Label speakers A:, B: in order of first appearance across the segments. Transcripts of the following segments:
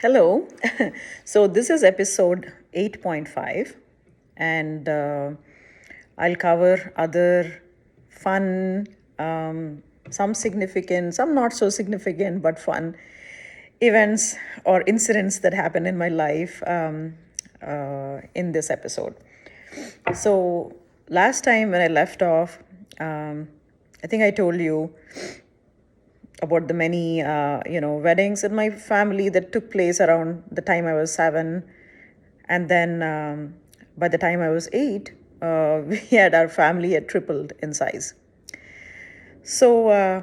A: Hello. So, this is episode 8.5, and I'll cover other fun, some significant, some not so significant, but fun events or incidents that happen in my life in this episode. So, last time when I left off, I think I told you about the many weddings in my family that took place around the time I was 7, and then by the time I was 8, we had our family had tripled in size. So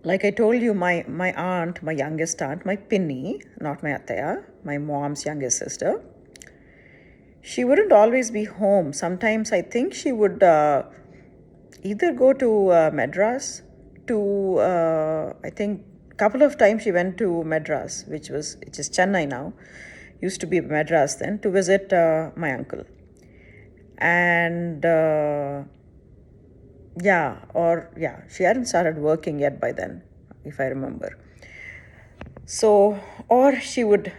A: like I told you, my aunt, my youngest aunt, my pinny, not my ataya, my mom's youngest sister, she wouldn't always be home. Sometimes I think she would either go to Madras to I think a couple of times she went to Madras, which is Chennai now, used to be Madras then, to visit my uncle. And she hadn't started working yet by then, if I remember. So, or she would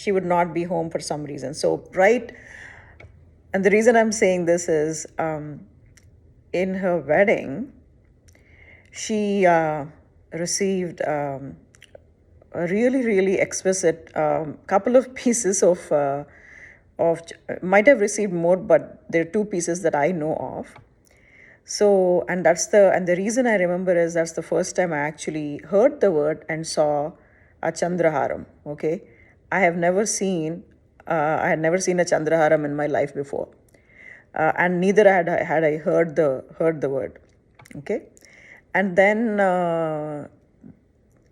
A: not be home for some reason. So, right, and the reason I'm saying this is in her wedding, she received a really, really exquisite couple of pieces of might have received more, but there are two pieces that I know of. So, and the reason I remember is that's the first time I actually heard the word and saw a chandraharam. Okay, I had never seen a chandraharam in my life before, and neither had I heard the word. Okay, and then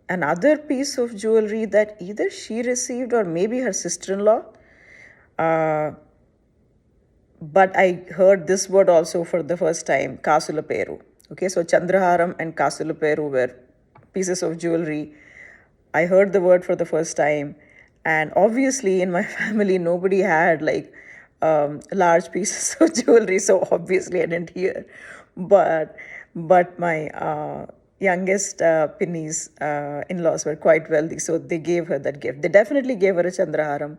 A: another piece of jewelry that either she received or maybe her sister-in-law. But I heard this word also for the first time, Kasulaperu. Okay, so Chandraharam and Kasulaperu were pieces of jewelry. I heard the word for the first time, and obviously in my family nobody had like large pieces of jewelry, so obviously I didn't hear. But my youngest Pinny's in-laws were quite wealthy, so they gave her that gift. They definitely gave her a Chandraharam,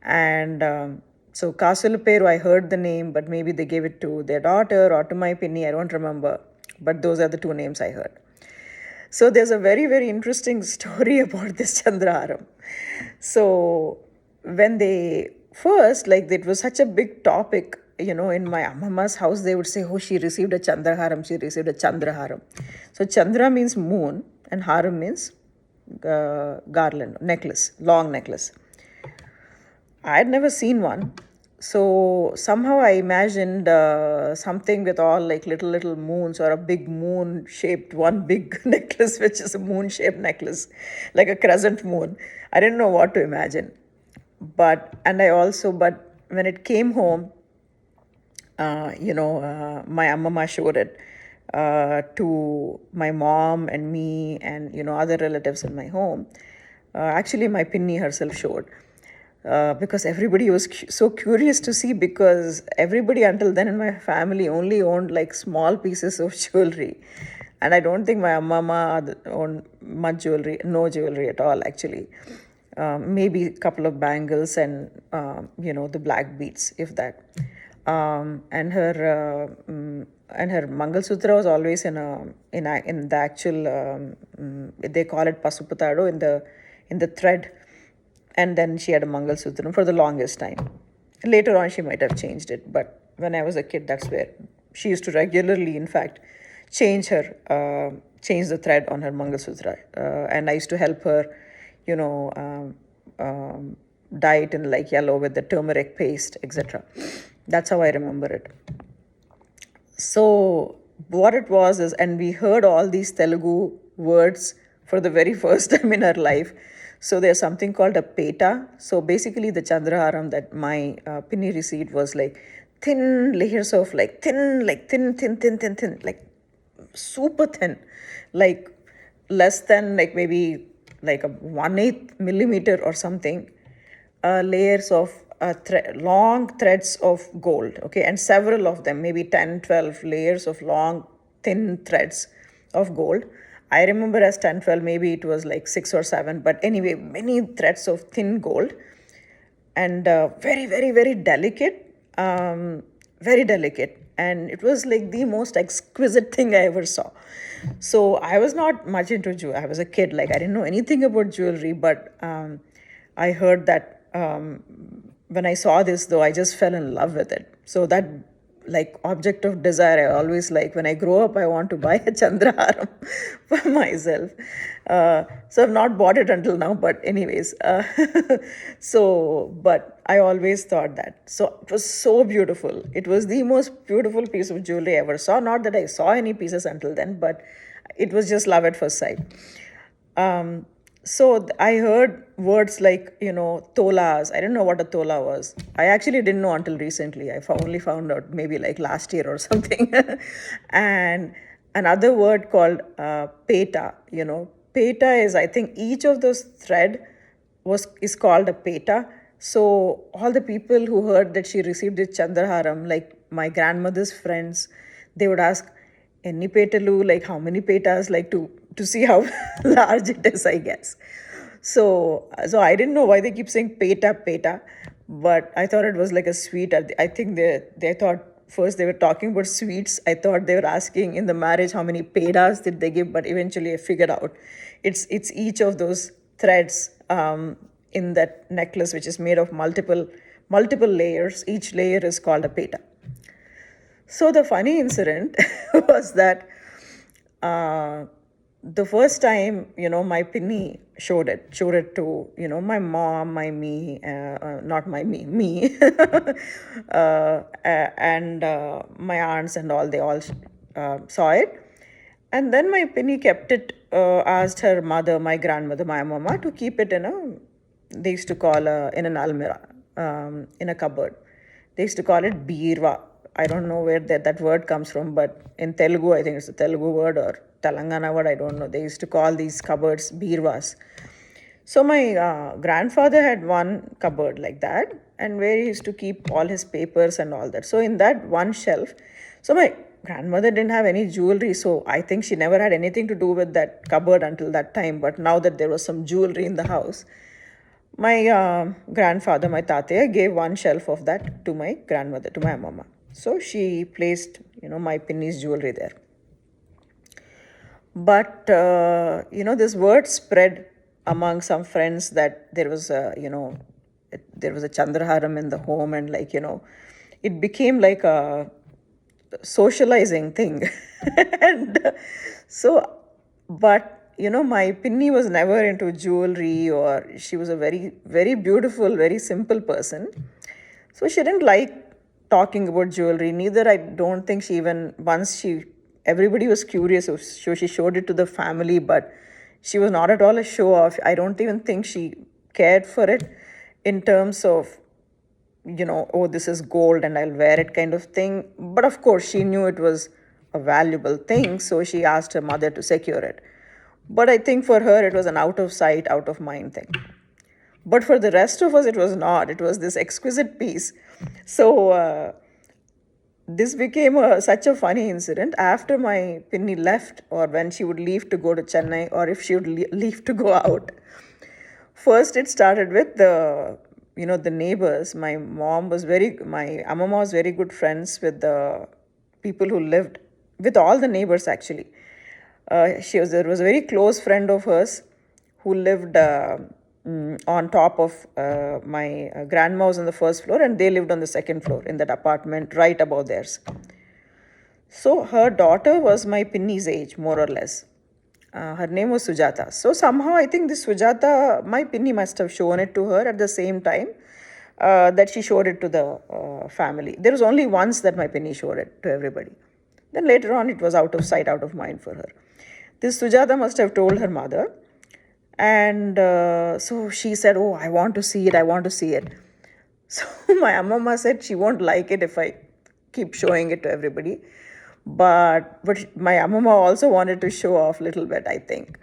A: and so Kasulaperu, I heard the name, but maybe they gave it to their daughter or to my Pinny, I don't remember. But those are the two names I heard. So there's a very, very interesting story about this Chandraharam. So when they first, like it was such a big topic, in my Amma's house, they would say, oh, she received a Chandraharam. So Chandra means moon and Haram means garland, necklace, long necklace. I had never seen one. So somehow I imagined something with all like little moons or a big moon shaped one big necklace, which is a moon shaped necklace, like a crescent moon. I didn't know what to imagine. But when it came home, my Amma showed it to my mom and me and, other relatives in my home. Actually, my Pinny herself showed. Because everybody was so curious to see, because everybody until then in my family only owned like small pieces of jewelry, and I don't think my mama owned much jewelry, no jewelry at all actually. Maybe a couple of bangles and the black beads, if that. And her Mangal Sutra was always in the actual they call it pasupatado, in the thread, and then she had a Mangal Sutra for the longest time. Later on, she might have changed it, but when I was a kid, that's where she used to regularly, in fact, change the thread on her Mangal Sutra. And I used to help her, dye it in like yellow with the turmeric paste, etc. That's how I remember it. So what it was is, and we heard all these Telugu words for the very first time in our life. So there's something called a peta. So basically the Chandraharam that my Pinny received was like thin layers of like thin, like super thin, like less than like maybe like a 1/8 millimeter or something, layers of long threads of gold, okay, and several of them, maybe 10, 12 layers of long, thin threads of gold. I remember as 10, 12, maybe it was like 6 or 7, but anyway, many threads of thin gold, and very, very, very delicate, very delicate. And it was like the most exquisite thing I ever saw. So I was not much into jewelry. I was a kid, like I didn't know anything about jewelry, but I heard that when I saw this, though, I just fell in love with it. So that like object of desire, I always like when I grow up, I want to buy a Chandraharam for myself. So I've not bought it until now, but anyways, but I always thought that. So it was so beautiful. It was the most beautiful piece of jewelry I ever saw. Not that I saw any pieces until then, but it was just love at first sight. I heard words like, tolas. I didn't know what a tola was. I actually didn't know until recently. Only found out maybe like last year or something. And another word called peta. Peta is, I think, each of those thread is called a peta. So all the people who heard that she received this Chandraharam, like my grandmother's friends, they would ask, "Enni petalu?" Like how many petas? Like to see how large it is, I guess. So I didn't know why they keep saying peta peta, but I thought it was like a sweet. I think they thought first they were talking about sweets. I thought they were asking in the marriage how many pedas did they give, but eventually I figured out it's each of those threads in that necklace, which is made of multiple layers. Each layer is called a peta. So the funny incident was that the first time, my pinny showed it to, my mom, not me, and my aunts and all, they all saw it. And then my pinny kept it, asked her mother, my grandmother, my mama, to keep it they used to call in an almirah, in a cupboard. They used to call it birva. I don't know where that word comes from, but in Telugu, I think it's a Telugu word or Telangana word, I don't know. They used to call these cupboards birvas. So my grandfather had one cupboard like that, and where he used to keep all his papers and all that. So in that one shelf, so my grandmother didn't have any jewelry, so I think she never had anything to do with that cupboard until that time. But now that there was some jewelry in the house, my grandfather, my tataya, gave one shelf of that to my grandmother, to my mama. So she placed, my pinny's jewelry there. But, this word spread among some friends that there was a Chandraharam in the home, and it became like a socializing thing. And but my pinny was never into jewelry, or she was a very, very beautiful, very simple person. So she didn't like talking about jewelry. Neither, I don't think she even, everybody was curious, so she showed it to the family, but she was not at all a show off. I don't even think she cared for it in terms of, oh, this is gold and I'll wear it kind of thing. But of course, she knew it was a valuable thing, so she asked her mother to secure it. But I think for her, it was an out of sight, out of mind thing. But for the rest of us, it was not. It was this exquisite piece. So this became such a funny incident. After my pinny left, or when she would leave to go to Chennai, or if she would leave to go out, first it started with the neighbors. My Amama was very good friends with the people who lived, with all the neighbors actually. There was a very close friend of hers who lived on top of my grandma was on the first floor, and they lived on the second floor in that apartment right above theirs. So her daughter was my pinny's age, more or less. Her name was Sujata. So somehow I think this Sujata, my pinny must have shown it to her at the same time that she showed it to the family. There was only once that my pinny showed it to everybody. Then later on, it was out of sight, out of mind for her. This Sujata must have told her mother. And so she said, "Oh, I want to see it. I want to see it." So my Amma said she won't like it if I keep showing it to everybody. But my Amma also wanted to show off a little bit, I think,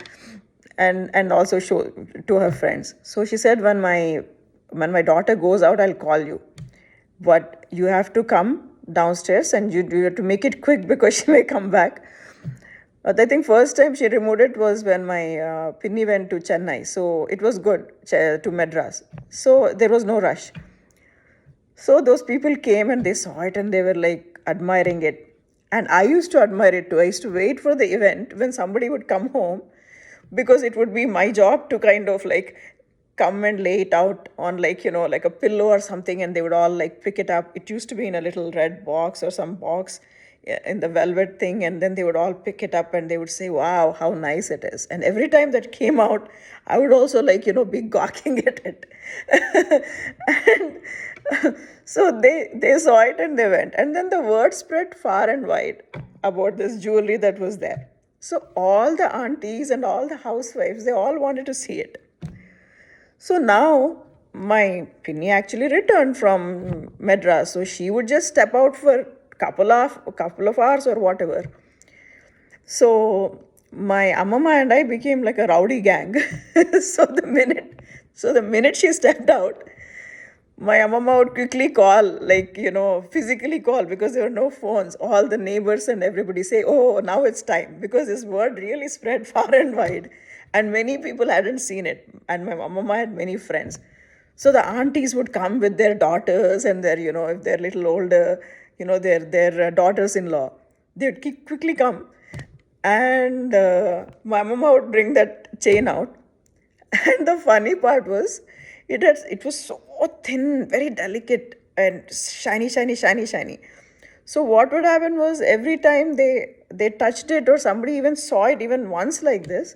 A: and also show to her friends. So she said, when my daughter goes out, I'll call you. But you have to come downstairs, and you have to make it quick because she may come back. I think first time she removed it was when my Pinny went to Chennai. So it was good to Madras. So there was no rush. So those people came and they saw it and they were like admiring it. And I used to admire it too. I used to wait for the event when somebody would come home because it would be my job to kind of like come and lay it out on like, like a pillow or something, and they would all like pick it up. It used to be in a little red box or some box in the velvet thing, and then they would all pick it up and they would say, wow, how nice it is. And every time that came out, I would also like, be gawking at it. And so they saw it and they went. And then the word spread far and wide about this jewelry that was there. So all the aunties and all the housewives, they all wanted to see it. So now my Pinny actually returned from Madras. So she would just step out for couple of hours or whatever. So my Amama and I became like a rowdy gang. So the minute she stepped out, my Amama would quickly call, like, physically call, because there were no phones. All the neighbors and everybody say, oh, now it's time, because this word really spread far and wide. And many people hadn't seen it. And my Amama had many friends. So the aunties would come with their daughters and their, if they're little older, their daughters-in-law. They would quickly come. And my mama would bring that chain out. And the funny part was, it was so thin, very delicate, and shiny, shiny, shiny, shiny. So what would happen was, every time they touched it or somebody even saw it even once like this,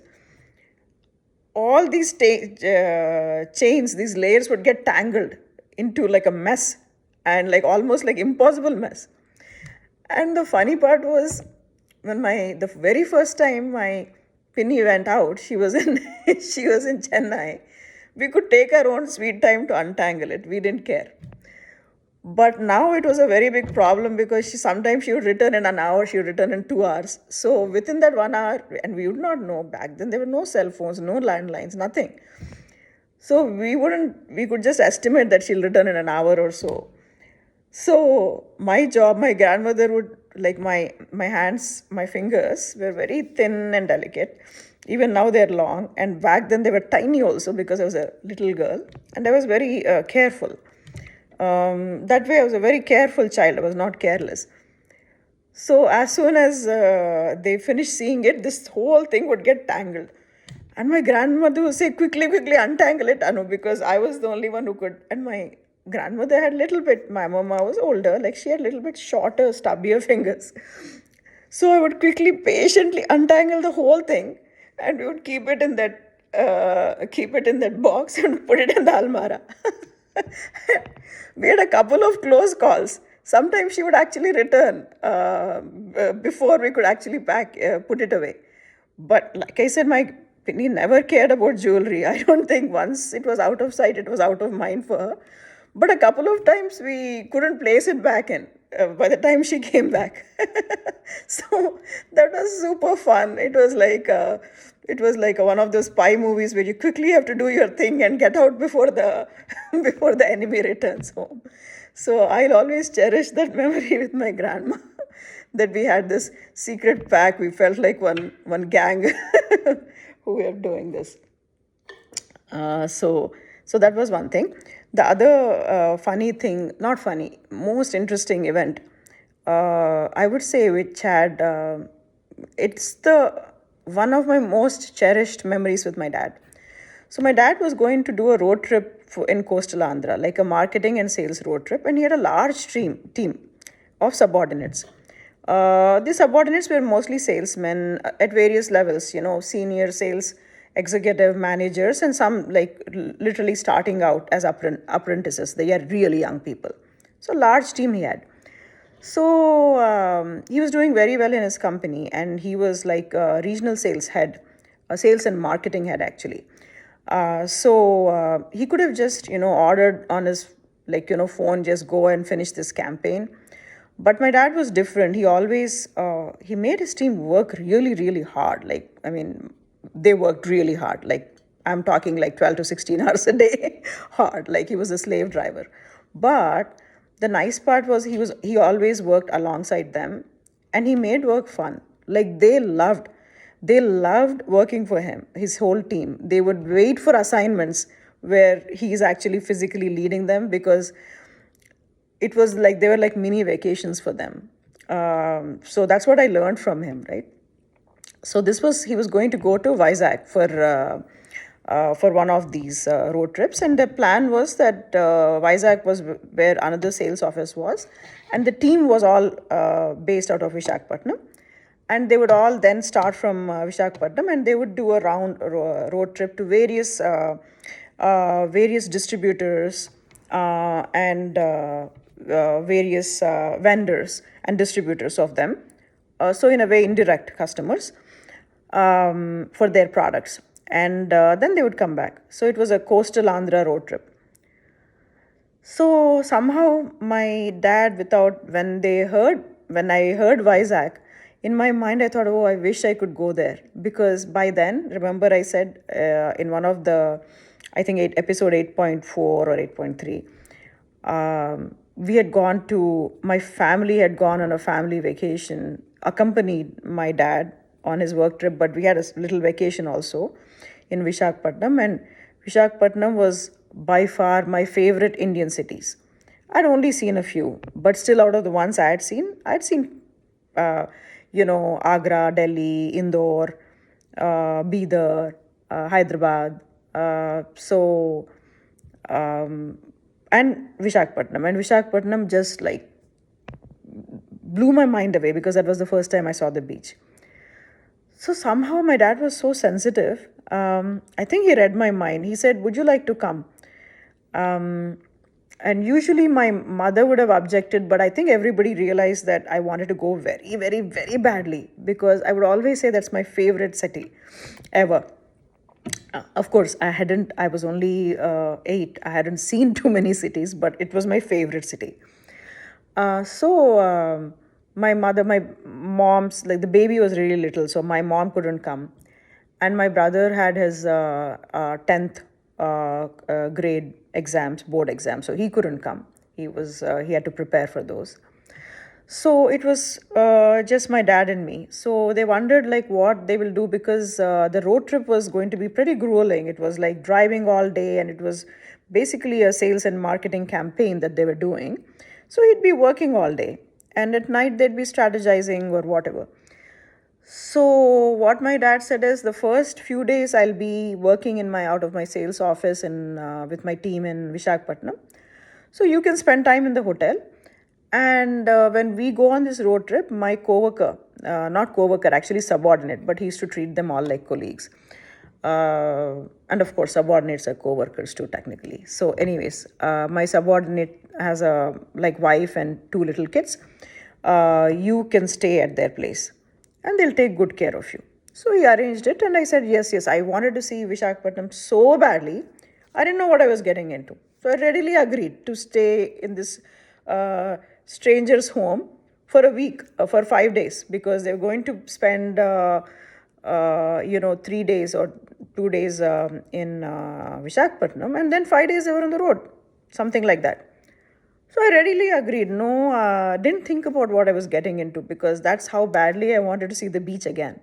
A: all these chains, these layers would get tangled into like a mess, and like almost like impossible mess. And the funny part was, when the very first time my Pinny went out, she was in she was in Chennai. We could take our own sweet time to untangle it. We didn't care. But now it was a very big problem, because sometimes she would return in an hour, she would return in 2 hours. So within that 1 hour, and we would not know, back then there were no cell phones, no landlines, nothing. So we could just estimate that she'll return in an hour or so. So my job, my grandmother would, like, my hands, my fingers were very thin and delicate. Even now they're long, and back then they were tiny also, because I was a little girl, and I was very careful. That way I was a very careful child. I was not careless. So as soon as they finished seeing it, this whole thing would get tangled. And my grandmother would say, quickly, quickly untangle it, Anu, because I was the only one who could. And my grandmother had little bit, my mama was older, like she had little bit shorter, stubbier fingers. So I would quickly, patiently untangle the whole thing, and we would keep it in that box and put it in the almara. We had a couple of close calls. Sometimes she would actually return before we could actually put it away. But like I said, my Pinny never cared about jewelry. I don't think once it was out of sight, it was out of mind for her. But a couple of times we couldn't place it back in by the time she came back. So that was super fun. It was like one of those spy movies where you quickly have to do your thing and get out before the before the enemy returns home. So I'll always cherish that memory with my grandma, that we had this secret pack. We felt like one gang who were doing this. So that was one thing. The other funny thing, not funny, most interesting event, I would say, which had, it's the one of my most cherished memories with my dad. So my dad was going to do a road trip in coastal Andhra, like a marketing and sales road trip, and he had a large team of subordinates. The subordinates were mostly salesmen at various levels, senior sales executive managers, and some like literally starting out as apprentices. They are really young people. So large team he had. So he was doing very well in his company, and he was like a regional sales head, a sales and marketing head actually. So he could have just ordered on his phone, just go and finish this campaign. But my dad was different. He always he made his team work really, really hard. Like, I mean, they worked really hard. Like, I'm talking like 12 to 16 hours a day hard. Like, he was a slave driver. But the nice part was, he always worked alongside them, and he made work fun. Like, they loved They loved working for him, his whole team. They would wait for assignments where he's actually physically leading them, because it was like they were like mini vacations for them. So that's what I learned from him, right? So he was going to go to Vizag for one of these road trips, and the plan was that Vizag was where another sales office was, and the team was all based out of Visakhapatnam, and they would all then start from Visakhapatnam, and they would do a road trip to various distributors and various vendors and distributors of them. So in a way, indirect customers for their products. And then they would come back. So it was a coastal Andhra road trip. So somehow my dad, when I heard Vizag, in my mind I thought, oh, I wish I could go there. Because by then, remember I said in one of the, I think episode 8.4 or 8.3, my family had gone on a family vacation, accompanied my dad on his work trip, but we had a little vacation also in Visakhapatnam, and Visakhapatnam was by far my favorite Indian cities. I'd only seen a few, but still out of the ones I'd seen, Agra, Delhi, Indore, Bidar, Hyderabad, and Visakhapatnam. And Visakhapatnam just like blew my mind away, because that was the first time I saw the beach. So somehow my dad was so sensitive. I think he read my mind. He said, would you like to come? And usually my mother would have objected, but I think everybody realized that I wanted to go very, very, very badly, because I would always say that's my favorite city ever. Of course, I was only 8. I hadn't seen too many cities, but it was my favorite city. My mom's, like the baby was really little, so my mom couldn't come. And my brother had his 10th grade exams, board exams, so he couldn't come. He had to prepare for those. So it was just my dad and me. So they wondered like what they will do, because the road trip was going to be pretty grueling. It was like driving all day, and it was basically a sales and marketing campaign that they were doing. So he'd be working all day, and at night they'd be strategizing or whatever. So what my dad said is, the first few days I'll be working out of my sales office with my team in Visakhapatnam. So you can spend time in the hotel. And when we go on this road trip, my not coworker, actually subordinate, but he used to treat them all like colleagues. And of course, subordinates are co-workers too, technically. So anyways, my subordinate has a wife and 2 little kids. You can stay at their place, and they'll take good care of you. So he arranged it, and I said, yes, I wanted to see Visakhapatnam so badly. I didn't know what I was getting into. So I readily agreed to stay in this stranger's home for a week, for 5 days, because they were going to spend 3 days or 2 days in Visakhapatnam, and then 5 days they were on the road, something like that. So I readily agreed. No, didn't think about what I was getting into, because that's how badly I wanted to see the beach again.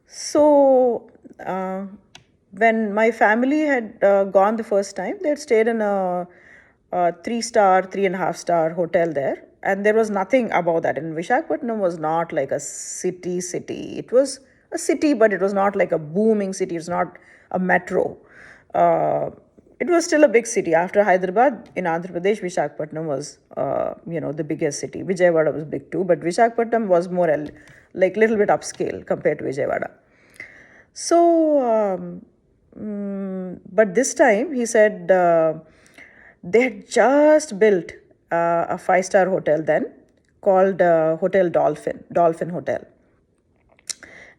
A: So when my family had gone the first time, they had stayed in a 3-star, 3.5-star hotel there. And there was nothing above that. And Visakhapatnam was not like a city. It was a city, but it was not like a booming city. It's not a metro. It was still a big city. After Hyderabad, in Andhra Pradesh, Visakhapatnam was, the biggest city. Vijayawada was big too, but Visakhapatnam was more like little bit upscale compared to Vijayawada. So, but this time he said they had just built a 5-star hotel then called Hotel Dolphin Hotel.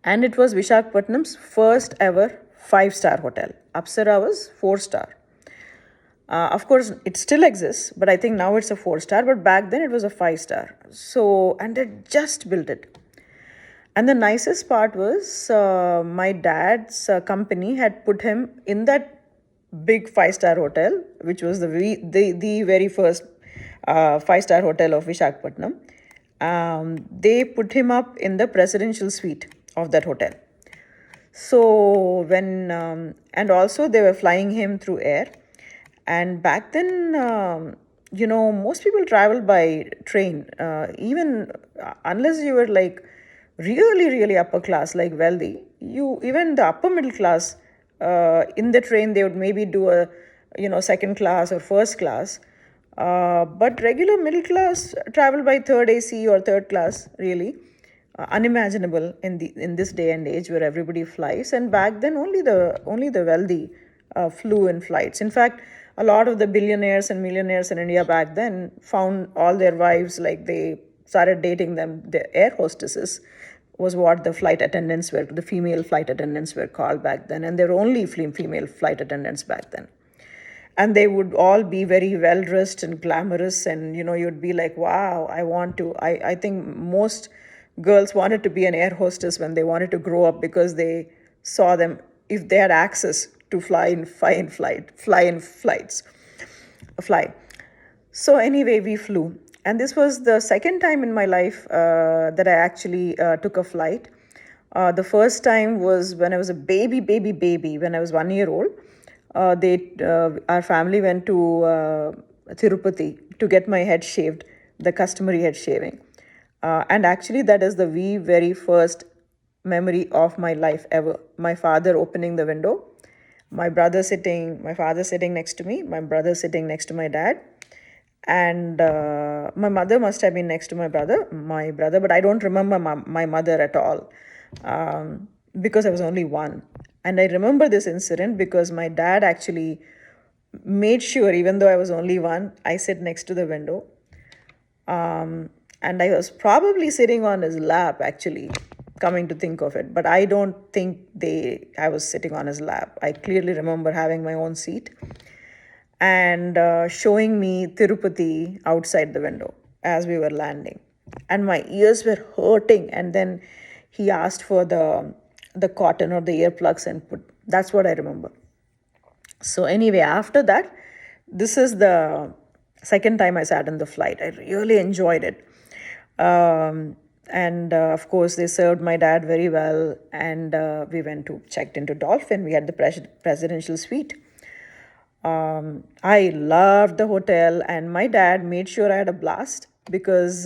A: And it was Visakhapatnam's first ever 5-star hotel. Apsara was 4-star. Of course, it still exists, but I think now it's a 4-star. But back then it was a 5-star. So, and they just built it. And the nicest part was my dad's company had put him in that big 5-star hotel, which was the very first 5-star hotel of Visakhapatnam. They put him up in the presidential suite. of that hotel. So and also they were flying him through air. And back then, most people traveled by train, even unless you were like really, really upper class, like wealthy, even the upper middle class, in the train, they would maybe do a, second class or first class. But regular middle class travel by third AC or third class, really unimaginable in this day and age where everybody flies. And back then, only the wealthy flew in flights. In fact, a lot of the billionaires and millionaires in India back then found all their wives, like they started dating them. The air hostesses was what the female flight attendants were called back then, and there were only female flight attendants back then. And they would all be very well dressed and glamorous, and you'd be like, wow, I think most girls wanted to be an air hostess when they wanted to grow up, because they saw them, if they had access to fly. So anyway, we flew, and this was the second time in my life that I actually took a flight. The first time was when I was a baby, when I was 1 year old. Our family went to Tirupati to get my head shaved, the customary head shaving. And actually, that is the very first memory of my life ever. My father opening the window, my father sitting next to me, my brother sitting next to my dad, and my mother must have been next to my brother, but I don't remember my mother at all, because I was only one. And I remember this incident because my dad actually made sure, even though I was only one, I sit next to the window. And I was probably sitting on his lap, actually, coming to think of it. But I don't think I was sitting on his lap. I clearly remember having my own seat and showing me Tirupati outside the window as we were landing. And my ears were hurting. And then he asked for the cotton or the earplugs and that's what I remember. So anyway, after that, this is the second time I sat in the flight. I really enjoyed it. And of course, they served my dad very well. And we checked into Dolphin. We had the presidential suite. I loved the hotel, and my dad made sure I had a blast because,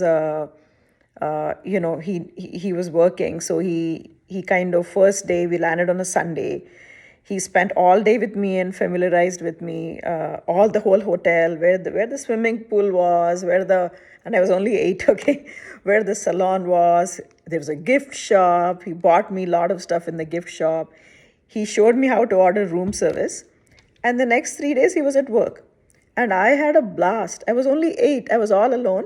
A: he was working. So he kind of, first day we landed on a Sunday. He spent all day with me and familiarized with me, all the whole hotel, where the swimming pool was, and I was only 8, okay, where the salon was. There was a gift shop. He bought me a lot of stuff in the gift shop. He showed me how to order room service. And the next 3 days he was at work. And I had a blast. I was only 8. I was all alone.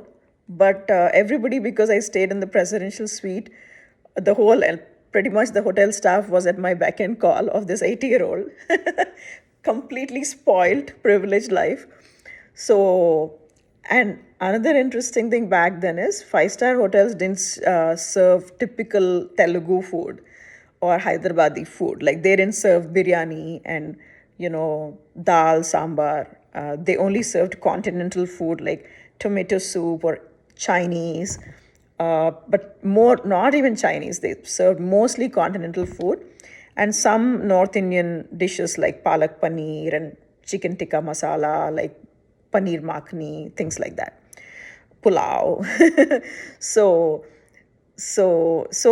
A: But everybody, because I stayed in the presidential suite, pretty much the hotel staff was at my beck and call of this 80-year-old. Completely spoiled, privileged life. So, and another interesting thing back then is 5-star hotels didn't serve typical Telugu food or Hyderabadi food. Like they didn't serve biryani and, dal, sambar. They only served continental food like tomato soup or Chinese. But not even Chinese. They served mostly continental food and some North Indian dishes like palak paneer and chicken tikka masala, like paneer makhni, things like that. Pulao. So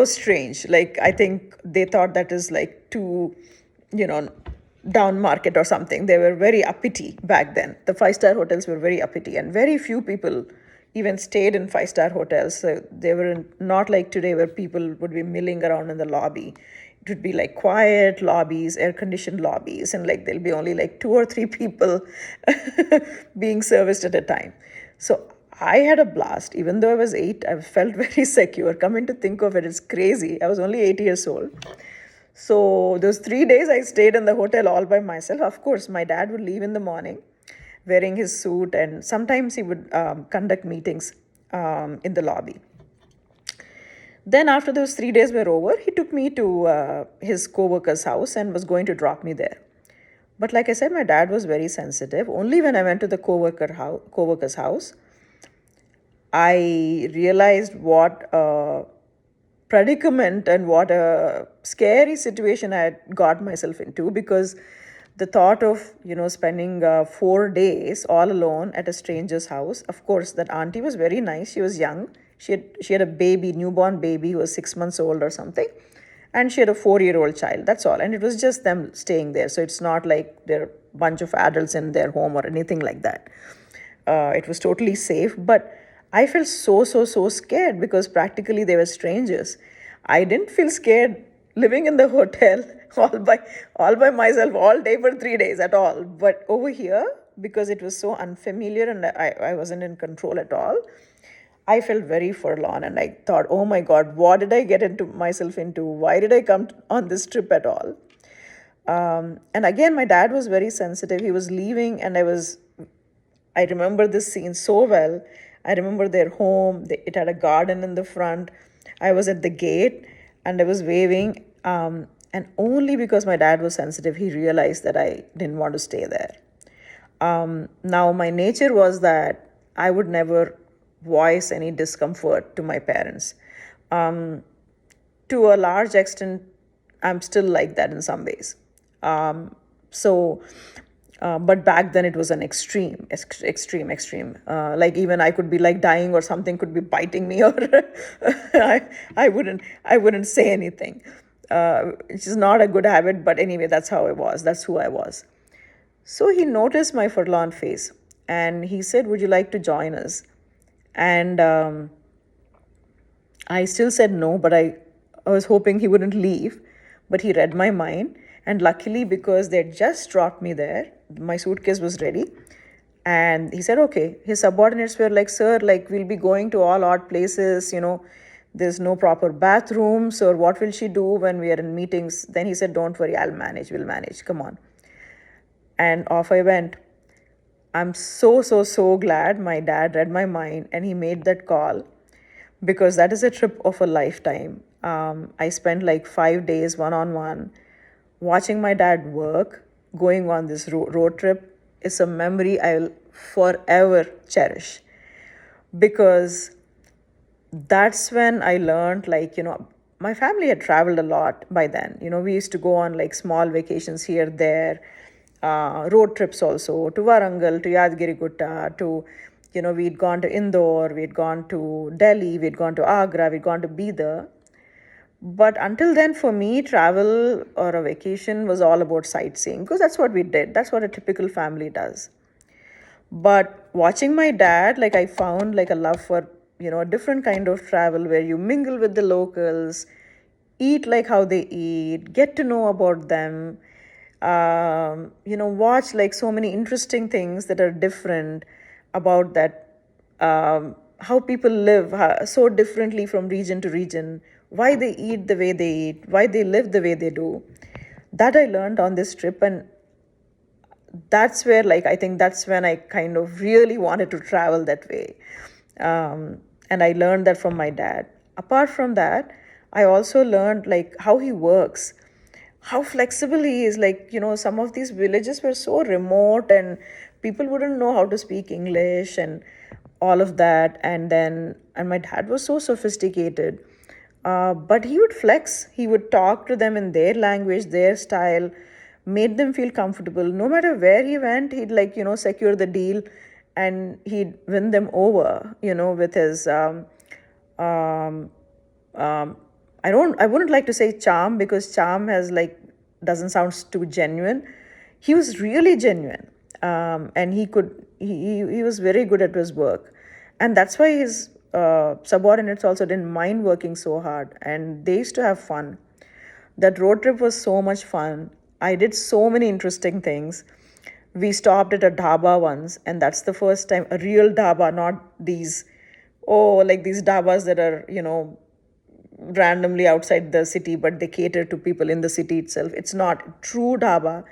A: strange. Like, I think they thought that is like too, down market or something. They were very uppity back then. The 5-star hotels were very uppity, and very few people even stayed in 5-star hotels. So they were not like today where people would be milling around in the lobby. It would be like quiet lobbies, air-conditioned lobbies, and like there'll be only like 2 or 3 people being serviced at a time. So I had a blast. Even though I was 8, I felt very secure. Coming to think of it, it's crazy. I was only 8 years old. So those 3 days I stayed in the hotel all by myself. Of course, my dad would leave in the morning wearing his suit, and sometimes he would conduct meetings in the lobby. Then after those 3 days were over, he took me to his co-worker's house and was going to drop me there. But like I said, my dad was very sensitive. Only when I went to the co-worker's house, I realized what predicament and what a scary situation I had got myself into, because the thought of spending 4 days all alone at a stranger's house. Of course, that auntie was very nice. She was young. She had a baby, newborn baby, who was 6 months old or something, and she had a 4-year-old child. That's all, and it was just them staying there. So it's not like there are a bunch of adults in their home or anything like that. It was totally safe, but I felt so scared because practically they were strangers. I didn't feel scared living in the hotel all by myself all day for 3 days at all. But over here, because it was so unfamiliar and I wasn't in control at all, I felt very forlorn, and I thought, oh my God, what did I get into myself into? Why did I come on this trip at all? And again, my dad was very sensitive. He was leaving, and I remember this scene so well. I remember their home. It had a garden in the front. I was at the gate and I was waving. And only because my dad was sensitive, he realized that I didn't want to stay there. Now, my nature was that I would never voice any discomfort to my parents. To a large extent, I'm still like that in some ways. So, but back then it was an extreme. Like even I could be like dying, or something could be biting me, or I wouldn't say anything. Which is not a good habit, but anyway, that's how I was. That's who I was. So he noticed my forlorn face, and he said, "Would you like to join us?" And I still said no, but I was hoping he wouldn't leave. But he read my mind. And luckily, because they had just dropped me there, my suitcase was ready. And he said, okay. His subordinates were like, sir, like, we'll be going to all odd places, there's no proper bathrooms, or what will she do when we are in meetings? Then he said, don't worry, we'll manage, come on. And off I went. I'm so glad my dad read my mind and he made that call, because that is a trip of a lifetime. I spent like 5 days one-on-one watching my dad work. Going on this road trip is a memory I'll forever cherish, because that's when I learned, like, my family had traveled a lot by then. We used to go on like small vacations here, there, road trips also, to Warangal, to Yadgirigutta, to, we'd gone to Indore, we'd gone to Delhi, we'd gone to Agra, we'd gone to Bidar. But until then, for me, travel or a vacation was all about sightseeing, because that's what we did. That's what a typical family does. But watching my dad, like, I found like a love for, a different kind of travel where you mingle with the locals, eat like how they eat, get to know about them, watch like so many interesting things that are different about that, how people live so differently from region to region, why they eat the way they eat, why they live the way they do. That I learned on this trip, and that's where, like, I think that's when I kind of really wanted to travel that way. And I learned that from my dad. Apart from that, I also learned like how he works, how flexible he is. Like, some of these villages were so remote and people wouldn't know how to speak English and all of that. And my dad was so sophisticated. But he would flex, he would talk to them in their language, their style, made them feel comfortable. No matter where he went, he'd like, secure the deal, and he'd win them over, with his um, I wouldn't like to say charm, because charm has like doesn't sound too genuine. He was really genuine, and he was very good at his work, and that's why his subordinates also didn't mind working so hard, and they used to have fun. That road trip was so much fun. I did so many interesting things. We stopped at a dhaba once, and that's the first time, a real dhaba, not these, like these dhabas that are, randomly outside the city, but they cater to people in the city itself. It's not true dhaba,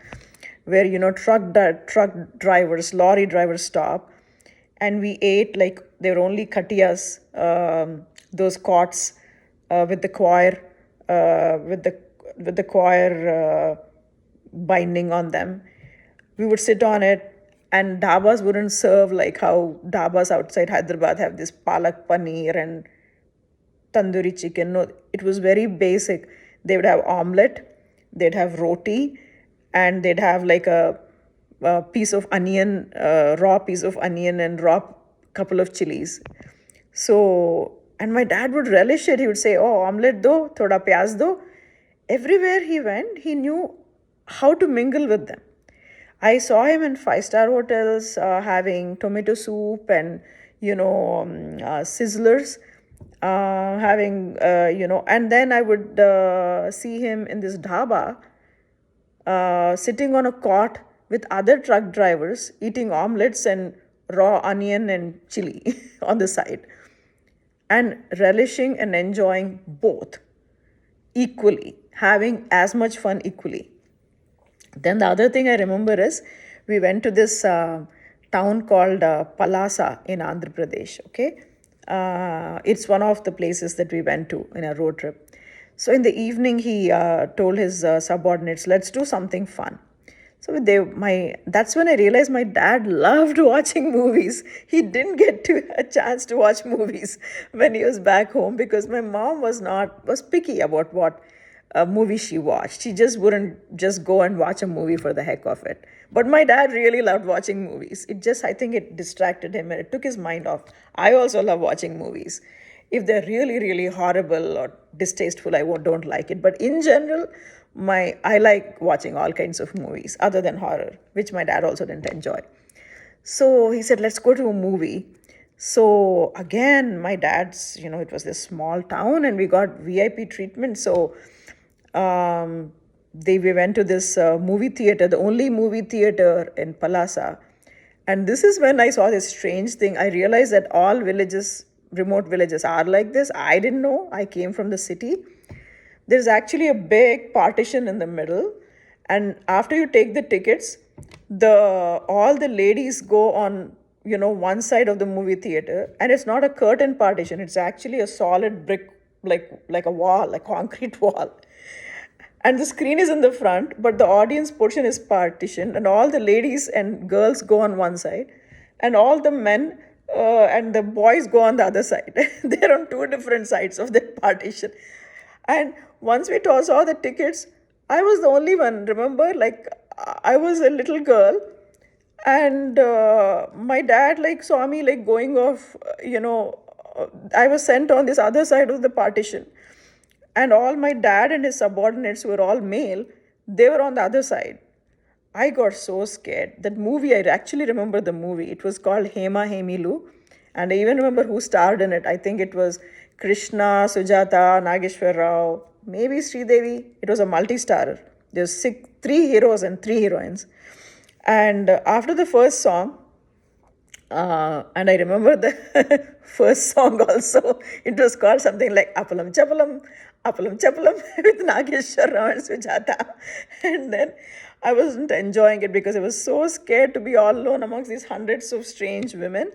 A: where, truck drivers, lorry drivers stop, and we ate like they were only katiyas, those cots, with the choir, with the choir binding on them. We would sit on it, and dhabas wouldn't serve like how dhabas outside Hyderabad have this palak paneer and tandoori chicken. No, it was very basic. They would have omelette, they'd have roti, and they'd have like a piece of onion, raw piece of onion, and raw couple of chilies. So, and my dad would relish it. He would say, "Oh, omelette do, thoda pyaz do." Everywhere he went, he knew how to mingle with them. I saw him in five-star hotels having tomato soup and sizzlers, having and then I would see him in this dhaba sitting on a cot with other truck drivers eating omelets and raw onion and chili on the side and relishing and enjoying both equally, having as much fun equally. Then the other thing I remember is we went to this town called Palasa in Andhra Pradesh. Okay, it's one of the places that we went to in a road trip. So in the evening, he told his subordinates, "Let's do something fun." So that's when I realized my dad loved watching movies. He didn't get a chance to watch movies when he was back home because my mom was picky about what movie she watched. She just wouldn't just go and watch a movie for the heck of it. But my dad really loved watching movies. I think it distracted him and it took his mind off. I also love watching movies. If they're really, really horrible or distasteful, don't like it. But in general, I like watching all kinds of movies other than horror, which my dad also didn't enjoy. So he said, "Let's go to a movie." So again, my dad's, it was this small town and we got VIP treatment. So we went to this movie theater, the only movie theater in Palasa. And this is when I saw this strange thing. I realized that all villages, remote villages, are like this. I didn't know. I came from the city. There's actually a big partition in the middle. And after you take the tickets, all the ladies go on one side of the movie theater, and it's not a curtain partition, it's actually a solid brick, like a wall, a concrete wall, and the screen is in the front, but the audience portion is partitioned, and all the ladies and girls go on one side, and all the men and the boys go on the other side. They're on two different sides of the partition. And once we saw the tickets, I was the only one. Remember, like I was a little girl, and my dad saw me going off. I was sent on this other side of the partition, and all my dad and his subordinates who were all male. They were on the other side. I got so scared. That movie, I actually remember the movie. It was called Hema Hemilu. And I even remember who starred in it. I think it was Krishna, Sujata, Nageshwar Rao, maybe Sridevi. It was a multi-starrer. There's three heroes and three heroines. And after the first song, and I remember the first song also, it was called something like Appalam Chappalam with Nageshwar Rao and Sujata. And then I wasn't enjoying it because I was so scared to be all alone amongst these hundreds of strange women.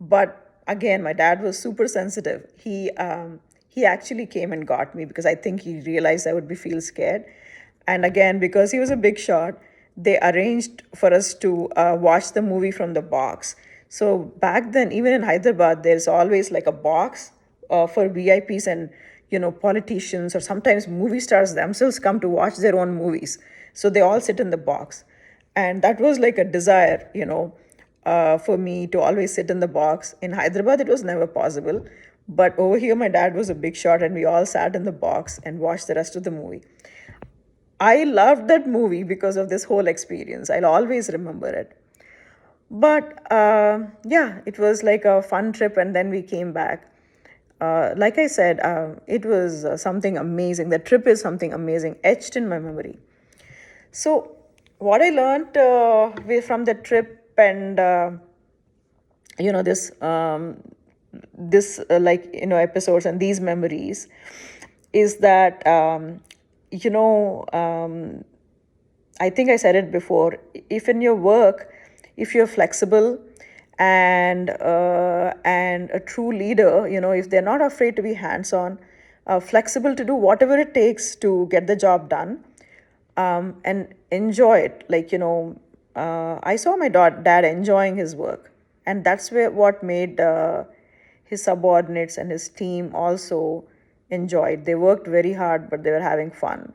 A: But again, my dad was super sensitive. He actually came and got me because I think he realized I would feel scared. And again, because he was a big shot, they arranged for us to watch the movie from the box. So back then, even in Hyderabad, there's always like a box for VIPs and politicians or sometimes movie stars themselves come to watch their own movies. So they all sit in the box, and that was like a desire, for me to always sit in the box. In Hyderabad, it was never possible, but over here, my dad was a big shot, and we all sat in the box and watched the rest of the movie. I loved that movie because of this whole experience. I'll always remember it. But yeah, it was like a fun trip, and then we came back. Like I said, it was something amazing. The trip is something amazing, etched in my memory. So, what I learned from the trip and this episodes and these memories is that I think I said it before. If in your work, if you're flexible and a true leader, if they're not afraid to be hands-on, flexible to do whatever it takes to get the job done, and enjoy it. I saw my dad enjoying his work, and that's what made his subordinates and his team also enjoyed. They worked very hard, but they were having fun.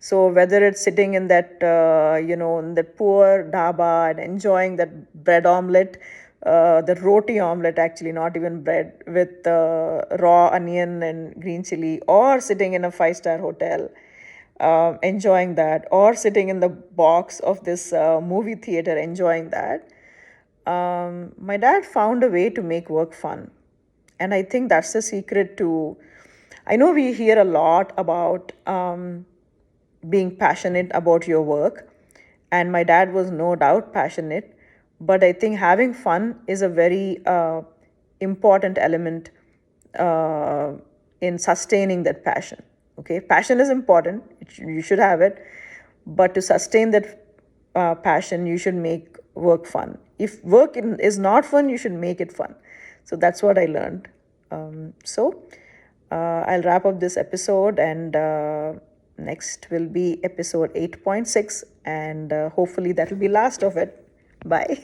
A: So whether it's sitting in that, in that poor dhaba and enjoying that bread omelette, the roti omelette actually, not even bread, with raw onion and green chili, or sitting in a five-star hotel, enjoying that, or sitting in the box of this movie theater enjoying that, my dad found a way to make work fun. And I think that's the secret to. I know we hear a lot about being passionate about your work, and my dad was no doubt passionate, but I think having fun is a very important element uh, in sustaining that passion. Okay, passion is important, you should have it, but to sustain that passion, you should make work fun. If work is not fun, you should make it fun. So that's what I learned. I'll wrap up this episode, and next will be episode 8.6, and hopefully that will be last of it. Bye.